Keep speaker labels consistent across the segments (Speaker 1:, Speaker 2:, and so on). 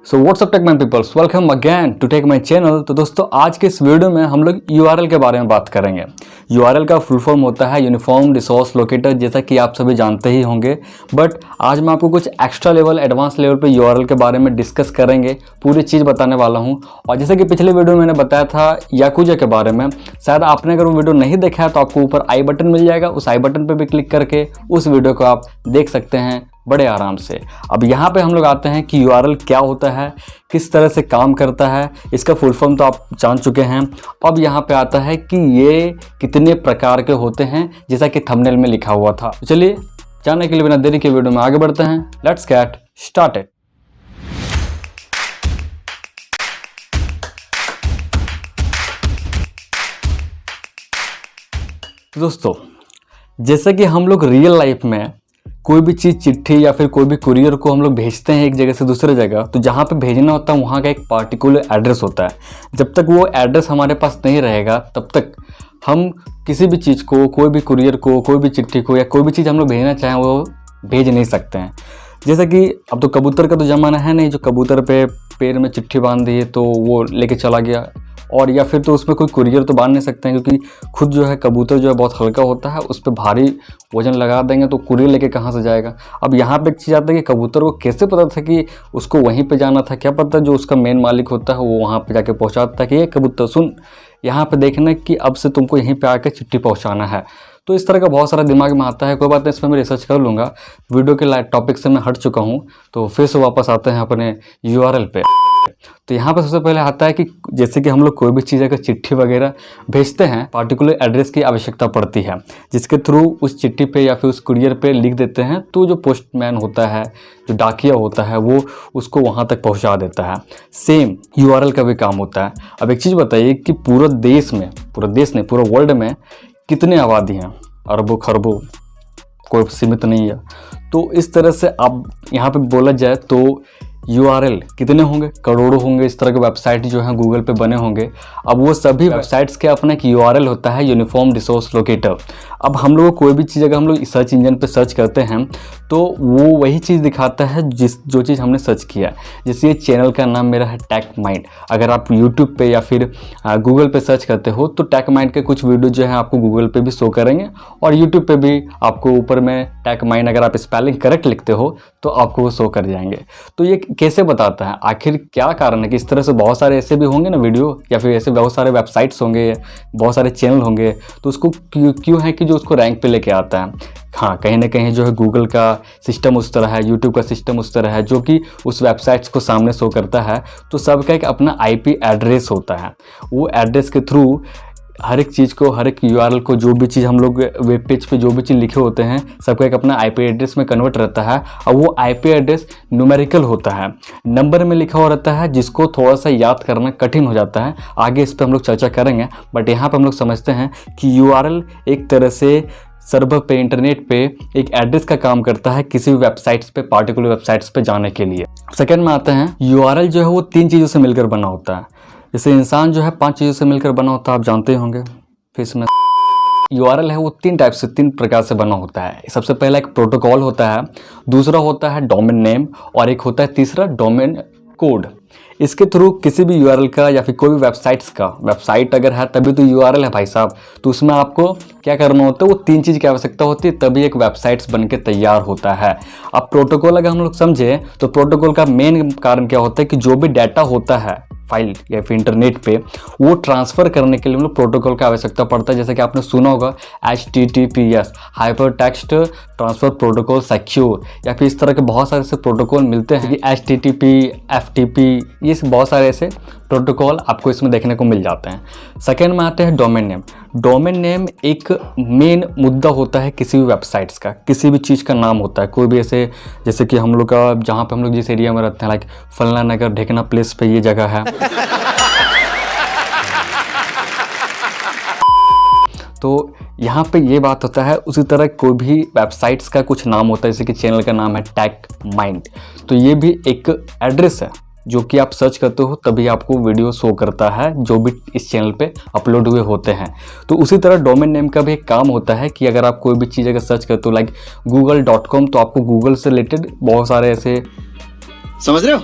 Speaker 1: So what's up tech man peoples, welcome again to tech my channel. तो दोस्तों आज के इस वीडियो में हम लोग URL के बारे में बात करेंगे। URL का फुल फॉर्म होता है यूनिफॉर्म रिसोर्स लोकेटर, जैसा कि आप सभी जानते ही होंगे। बट आज मैं आपको कुछ एक्स्ट्रा लेवल, एडवांस लेवल पे URL के बारे में डिस्कस करेंगे, पूरी चीज़ बताने वाला हूँ। और जैसे कि पिछले वीडियो में मैंने बताया था याकुजा के बारे में, शायद आपने अगर वो वीडियो नहीं देखा है तो आपको ऊपर आई बटन मिल जाएगा, उस आई बटन पर भी क्लिक करके उस वीडियो को आप देख सकते हैं बड़े आराम से। अब यहाँ पे हम लोग आते हैं कि URL क्या होता है, किस तरह से काम करता है, इसका फुल फॉर्म तो आप जान चुके हैं। अब यहाँ पे आता है कि ये कितने प्रकार के होते हैं, जैसा कि थंबनेल में लिखा हुआ था। तो चलिए जानने के लिए बिना देरी के वीडियो में आगे बढ़ते हैं। Let's get started. दोस्तों जैसा कि हम लोग रियल लाइफ में कोई भी चीज़, चिट्ठी या फिर कोई भी कुरियर को हम लोग भेजते हैं एक जगह से दूसरे जगह, तो जहाँ पे भेजना होता है वहाँ का एक पार्टिकुलर एड्रेस होता है। जब तक वो एड्रेस हमारे पास नहीं रहेगा तब तक हम किसी भी चीज़ को, कोई भी कुरियर को, कोई भी चिट्ठी को या कोई भी चीज़ हम लोग भेजना चाहें वो भेज नहीं सकते हैं। जैसे कि अब तो कबूतर का तो ज़माना है नहीं, जो कबूतर पे पैर में चिट्ठी बांध दी है तो वो लेके चला गया, और या फिर तो उसमें कोई कुरियर तो बांध नहीं सकते हैं, क्योंकि खुद जो है कबूतर जो है बहुत हल्का होता है, उस पर भारी वजन लगा देंगे तो कुरियर लेके कहाँ से जाएगा। अब यहाँ पे एक चीज़ आता है कि कबूतर को कैसे पता था कि उसको वहीं पे जाना था, क्या पता जो उसका मेन मालिक होता है वो वहाँ पे जाके पहुँचाता है कि ये कबूतर सुन, यहाँ पे देखना कि अब से तुमको यहीं पे आकर चिट्ठी पहुँचाना है। तो इस तरह का बहुत सारा दिमाग में आता है। कोई बात नहीं, इसमें मैं रिसर्च कर लूँगा। वीडियो के टॉपिक से मैं हट चुका हूँ, तो फिर से वापस आते हैं अपने URL पे। तो यहाँ पर सबसे पहले आता है कि जैसे कि हम लोग कोई भी चीज़ अगर चिट्ठी वगैरह भेजते हैं, पार्टिकुलर एड्रेस की आवश्यकता पड़ती है, जिसके थ्रू उस चिट्ठी पे या फिर उस कुरियर पे लिख देते हैं, तो जो पोस्टमैन होता है, जो डाकिया होता है, वो उसको वहाँ तक पहुँचा देता है। सेम URL का भी काम होता है। अब एक चीज़ बताइए कि पूरे देश नहीं, पूरे वर्ल्ड में कितने आबादी हैं? अरबों खरबों, कोई सीमित नहीं है। तो इस तरह से आप यहाँ पे बोला जाए तो URL कितने होंगे? करोड़ों होंगे। इस तरह के वेबसाइट जो हैं गूगल पे बने होंगे। अब वो सभी वेबसाइट्स के अपना एक URL होता है, यूनिफॉर्म रिसोर्स लोकेटर। अब हम लोग कोई भी चीज़ अगर हम लोग सर्च इंजन पे सर्च करते हैं तो वो वही चीज़ दिखाता है जो चीज़ हमने सर्च किया। जैसे ये चैनल का नाम मेरा है टेक माइंड। अगर आप यूट्यूब पे या फिर गूगल पे सर्च करते हो तो टेक माइंड के कुछ वीडियो जो है आपको गूगल पे भी शो करेंगे, और यूट्यूब पे भी आपको ऊपर में टेक माइंड, अगर आप स्पेलिंग करेक्ट लिखते हो तो आपको वो शो कर जाएंगे। तो ये कैसे बताता है, आखिर क्या कारण है कि इस तरह से बहुत सारे ऐसे भी होंगे ना वीडियो, या फिर ऐसे बहुत सारे वेबसाइट्स होंगे, बहुत सारे चैनल होंगे, तो उसको क्यों है कि जो उसको रैंक पे लेके आता है। हाँ, कहीं ना कहीं जो है गूगल का सिस्टम उस तरह है, यूट्यूब का सिस्टम उस तरह है, जो कि उस वेबसाइट्स को सामने शो करता है। तो सबका एक अपना IP एड्रेस होता है। वो एड्रेस के थ्रू हर एक चीज़ को, हर एक URL को, जो भी चीज़ हम लोग वेब पेज पे जो भी चीज़ लिखे होते हैं, सबका एक अपना IP एड्रेस में कन्वर्ट रहता है। और वो IP एड्रेस न्यूमेरिकल होता है, नंबर में लिखा हुआ रहता है, जिसको थोड़ा सा याद करना कठिन हो जाता है। आगे इस पर हम लोग चर्चा करेंगे, बट यहाँ पर हम लोग समझते हैं कि URL एक तरह से सर्वर पे, इंटरनेट पे एक एड्रेस का काम करता है किसी भी वेबसाइट्स पे, पार्टिकुलर वेबसाइट्स पे जाने के लिए। सेकेंड में आते हैं, URL जो है वो 3 चीज़ों से मिलकर बना होता है। जैसे इंसान जो है 5 चीज़ों से मिलकर बना होता है, आप जानते होंगे। फिर इसमें URL है वो 3 प्रकार से बना होता है। सबसे पहला एक प्रोटोकॉल होता है, दूसरा होता है डोमेन नेम, और एक होता है तीसरा डोमेन कोड। इसके थ्रू किसी भी URL का या फिर कोई भी वेबसाइट्स का, वेबसाइट अगर है तभी तो URL है भाई साहब, तो उसमें आपको क्या करना होता है, वो 3 चीज़ की आवश्यकता होती है, तभी एक वेबसाइट्स बन के तैयार होता है। अब प्रोटोकॉल अगर हम लोग समझे तो प्रोटोकॉल का मेन कारण क्या होता है कि जो भी डाटा होता है फाइल या फिर इंटरनेट पे, वो ट्रांसफ़र करने के लिए हम लोग प्रोटोकॉल की आवश्यकता पड़ता है। जैसे कि आपने सुना होगा HTTPS, hyper text transfer protocol secure, या फिर इस तरह के बहुत सारे ऐसे प्रोटोकॉल मिलते हैं कि HTTP, FTP, ये बहुत सारे ऐसे प्रोटोकॉल आपको इसमें देखने को मिल जाते हैं। सेकेंड में आते हैं डोमेन नेम। डोमेन नेम एक मेन मुद्दा होता है किसी भी वेबसाइट्स का, किसी भी चीज़ का नाम होता है। कोई भी ऐसे, जैसे कि हम लोग का, जहाँ पे हम लोग जिस एरिया में रहते हैं, लाइक फलना नगर, ढेकना प्लेस पे ये जगह है तो यहाँ पे ये बात होता है। उसी तरह कोई भी वेबसाइट्स का कुछ नाम होता है, जैसे कि चैनल का नाम है टेक माइंड, तो ये भी एक एड्रेस है जो कि आप सर्च करते हो तभी आपको वीडियो शो करता है जो भी इस चैनल पे अपलोड हुए होते हैं। तो उसी तरह डोमेन नेम का भी एक काम होता है कि अगर आप कोई भी चीज़ अगर सर्च करते हो, लाइक google.com, तो आपको गूगल से रिलेटेड बहुत सारे ऐसे,
Speaker 2: समझ रहे हो,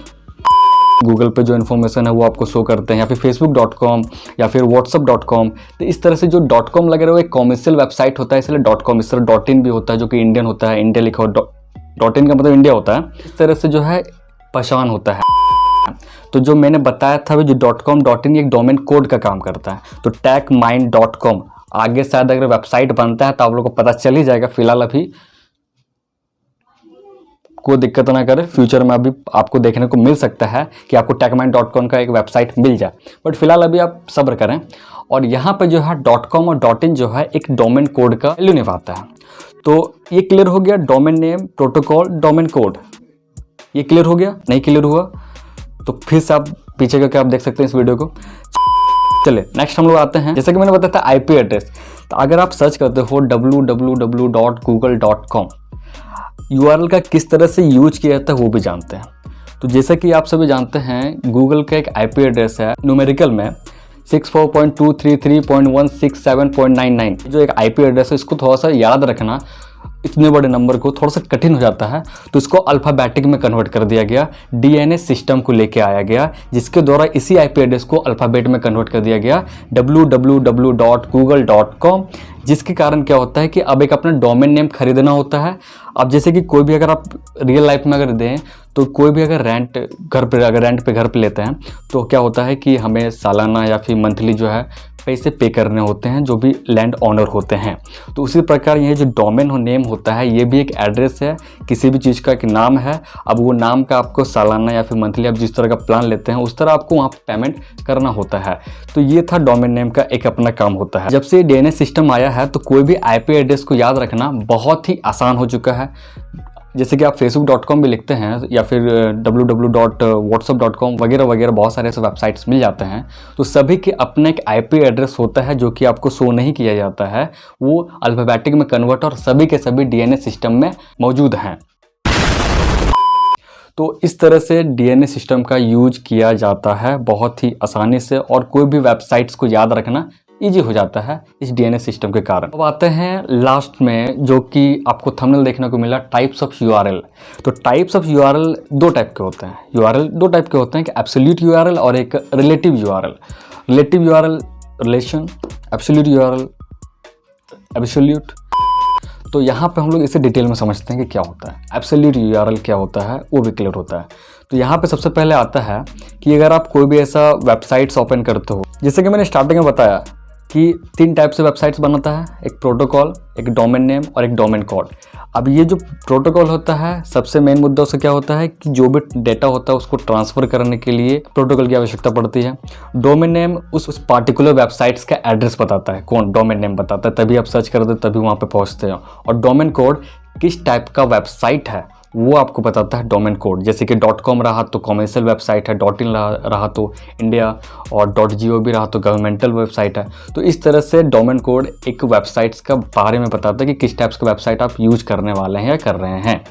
Speaker 1: गूगल पे जो इन्फॉर्मेशन है वो आपको शो करते हैं, या फिर facebook.com या फिर whatsapp.com। तो इस तरह से जो .com लगे रहे वो एक कॉमर्शियल वेबसाइट होता है, इसलिए .com। इस तरह .in भी होता है जो कि इंडियन होता है, इंडिया लिखा हो, .in का मतलब इंडिया होता है। इस तरह से जो है पहचान होता है। तो जो मैंने बताया था वो जो .com .in एक डोमेन कोड का काम करता है। तो techmind.com आगे शायद अगर वेबसाइट बनता है तो आप लोगों को पता चल ही जाएगा। फिलहाल अभी कोई दिक्कत ना करे, फ्यूचर में अभी आपको देखने को मिल सकता है कि आपको techmind.com का एक वेबसाइट मिल जाए, बट फिलहाल अभी आप सब्र करें। और यहाँ पे जो है .com और .in जो है एक डोमेन कोड का वैल्यू निभाता है। तो ये क्लियर हो गया, domain name, protocol, domain code. ये क्लियर हो गया? नहीं क्लियर हुआ तो फिर से आप पीछे करके आप देख सकते हैं इस वीडियो को। चलिए नेक्स्ट हम लोग आते हैं। जैसे कि मैंने बताया था आईपी एड्रेस, तो अगर आप सर्च करते हो www.google.com, यूआरएल का किस तरह से यूज किया जाता है वो भी जानते हैं। तो जैसा कि आप सभी जानते हैं गूगल का एक आईपी एड्रेस है न्यूमेरिकल में 64.233.167.99। जो एक आईपी एड्रेस है इसको थोड़ा सा याद रखना, इतने बड़े नंबर को थोड़ा सा कठिन हो जाता है। तो इसको अल्फ़ाबेटिक में कन्वर्ट कर दिया गया, डीएनएस सिस्टम को लेके आया गया, जिसके द्वारा इसी आईपी एड्रेस को अल्फ़ाबेट में कन्वर्ट कर दिया गया www.google.com। जिसके कारण क्या होता है कि अब एक अपना डोमेन नेम खरीदना होता है। अब जैसे कि कोई भी अगर आप रियल लाइफ में अगर दें तो कोई भी अगर रेंट घर पे लेते हैं तो क्या होता है कि हमें सालाना या फिर मंथली जो है पैसे पे करने होते हैं जो भी लैंड ओनर होते हैं। तो उसी प्रकार ये जो डोमेन नेम होता है ये भी एक एड्रेस है, किसी भी चीज़ का एक नाम है। अब वो नाम का आपको सालाना या फिर मंथली आप जिस तरह का प्लान लेते हैं उस तरह आपको वहाँ पेमेंट करना होता है। तो ये था डोमेन नेम का एक अपना काम होता है। जब से डीएनएस सिस्टम आया है तो कोई भी आईपी एड्रेस को याद रखना बहुत ही आसान हो चुका है। जैसे कि आप facebook.com भी लिखते हैं या फिर www.whatsapp.com वगैरह वगैरह बहुत सारे ऐसे वेबसाइट्स मिल जाते हैं। तो सभी के अपने एक आईपी एड्रेस होता है जो कि आपको शो नहीं किया जाता है, वो अल्फ़ाबेटिक में कन्वर्ट और सभी के सभी डीएनएस सिस्टम में मौजूद हैं। तो इस तरह से डीएनएस सिस्टम का यूज किया जाता है बहुत ही आसानी से, और कोई भी वेबसाइट्स को याद रखना ईजी हो जाता है इस डीएनएस सिस्टम के कारण। अब आते हैं लास्ट में, जो कि आपको थंबनेल देखने को मिला, टाइप्स ऑफ यूआरएल। तो टाइप्स ऑफ यूआरएल दो टाइप के होते हैं। यूआरएल दो टाइप के होते हैं कि एब्सोल्यूट यूआरएल और एक relative URL. Relative URL relation, absolute URL absolute. तो यहाँ पे हम लोग इसे डिटेल में समझते हैं कि क्या होता है एब्सोल्यूट यूआरएल, क्या होता है वो भी क्लियर होता है। तो यहाँ पे सबसे पहले आता है कि अगर आप कोई भी ऐसा वेबसाइट्स ओपन करते हो, जैसे कि मैंने स्टार्टिंग में बताया कि 3 टाइप से वेबसाइट्स बनाता है, एक प्रोटोकॉल, एक डोमेन नेम और एक डोमेन कोड। अब ये जो प्रोटोकॉल होता है सबसे मेन मुद्दा उससे क्या होता है कि जो भी डेटा होता है उसको ट्रांसफ़र करने के लिए प्रोटोकॉल की आवश्यकता पड़ती है। डोमेन नेम उस पार्टिकुलर वेबसाइट्स का एड्रेस बताता है, कौन डोमेन नेम बताता है, तभी आप सर्च करते तभी वहाँ पे पहुँचते हो। और डोमेन कोड किस टाइप का वेबसाइट है वो आपको बताता है डोमेन कोड। जैसे कि .com रहा तो कॉमर्शियल वेबसाइट है, .in रहा तो इंडिया, और .gov रहा तो गवर्नमेंटल वेबसाइट है। तो इस तरह से डोमेन कोड एक वेबसाइट्स का बारे में बताता है कि किस टाइप्स का वेबसाइट आप यूज करने वाले हैं या कर रहे हैं।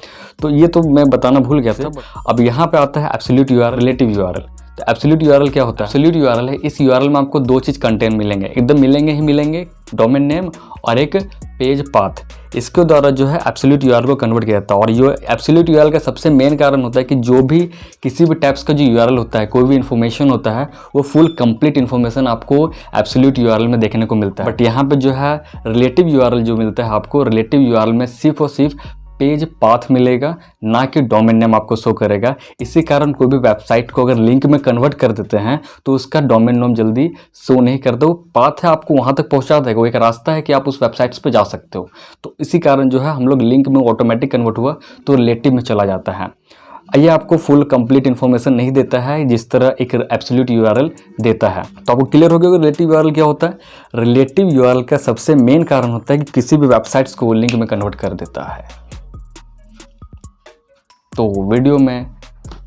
Speaker 1: तो ये तो मैं बताना भूल गया था। अब यहाँ पे आता है एब्सोल्यूट यूआरएल, रिलेटिव यूआरएल। तो एब्सोल्यूट यूआरएल क्या होता है? एब्सोल्यूट यूआरएल है, इस यूआरएल में आपको 2 चीज़ कंटेंट मिलेंगे, एकदम मिलेंगे ही मिलेंगे, डोमेन नेम और एक पेज पाथ। इसके द्वारा जो है एब्सोल्यूट यूआरएल को कन्वर्ट किया जाता है। और ये एब्सोल्यूट यूआरएल का सबसे मेन कारण होता है कि जो भी किसी भी टाइप्स का जो यूआरएल होता है, कोई भी इन्फॉर्मेशन होता है, वो फुल कंप्लीट इन्फॉर्मेशन आपको एब्सोल्यूट यूआरएल में देखने को मिलता है। बट यहाँ पे जो है रिलेटिव यूआरएल जो मिलता है आपको, रिलेटिव यूआरएल में सिर्फ और सिर्फ पेज पाथ मिलेगा, ना कि डोमेन नेम आपको शो करेगा। इसी कारण कोई भी वेबसाइट को अगर लिंक में कन्वर्ट कर देते हैं तो उसका डोमेन नेम जल्दी शो नहीं करता। वो पाथ है आपको वहाँ तक पहुँचा देगा, वो एक रास्ता है कि आप उस वेबसाइट्स पे जा सकते हो। तो इसी कारण जो है हम लोग लिंक में ऑटोमेटिक कन्वर्ट हुआ तो रिलेटिव में चला जाता है। ये आपको फुल कंप्लीट इन्फॉर्मेशन नहीं देता है जिस तरह एक एब्सोल्यूट यूआरएल देता है। तो आपको क्लियर हो गया कि रिलेटिव यूआरएल क्या होता है। रिलेटिव यूआरएल का सबसे मेन कारण होता है कि किसी भी वेबसाइट्स को वो लिंक में कन्वर्ट कर देता है। तो वीडियो में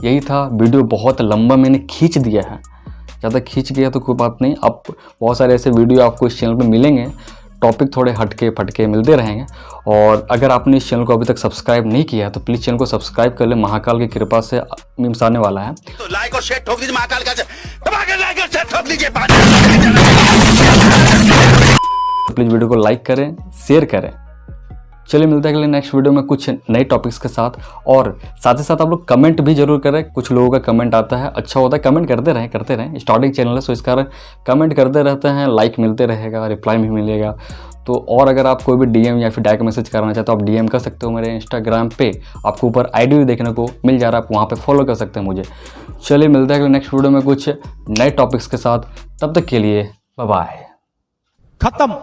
Speaker 1: यही था। वीडियो बहुत लंबा मैंने खींच दिया है, ज़्यादा खींच गया तो कोई बात नहीं। अब बहुत सारे ऐसे वीडियो आपको इस चैनल पे मिलेंगे, टॉपिक थोड़े हटके फटके मिलते रहेंगे। और अगर आपने इस चैनल को अभी तक सब्सक्राइब नहीं किया है तो प्लीज़ चैनल को सब्सक्राइब कर ले, महाकाल की कृपा से मीम्स आने वाला है।
Speaker 2: तो लाइक और शेयर ठोक दीजिए, महाकाल का लाइक और शेयर ठोक दीजिए।
Speaker 1: प्लीज़ वीडियो को लाइक करें, शेयर करें। चलिए मिलते हैं अगले नेक्स्ट वीडियो में कुछ नए टॉपिक्स के साथ। और साथ ही साथ आप लोग कमेंट भी जरूर करें, कुछ लोगों का कमेंट आता है, अच्छा होता है, कमेंट करते रहें। स्टार्टिंग चैनल है सो इस कारण कमेंट करते रहते हैं, लाइक मिलते रहेगा, रिप्लाई भी मिलेगा। तो और अगर आप कोई भी डीएम या फिर डायरेक्ट मैसेज करना चाहते हो आप डीएम कर सकते हो मेरे इंस्टाग्राम पे, आपको ऊपर आईडी भी देखने को मिल जा रहा है, आप वहाँ पे फॉलो कर सकते हैं मुझे। चलिए मिलते हैं अगले नेक्स्ट वीडियो में कुछ नए टॉपिक्स के साथ, तब तक के लिए बाय बाय।
Speaker 3: खत्म,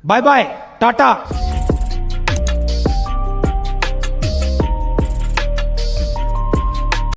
Speaker 3: बाय बाय, टाटा।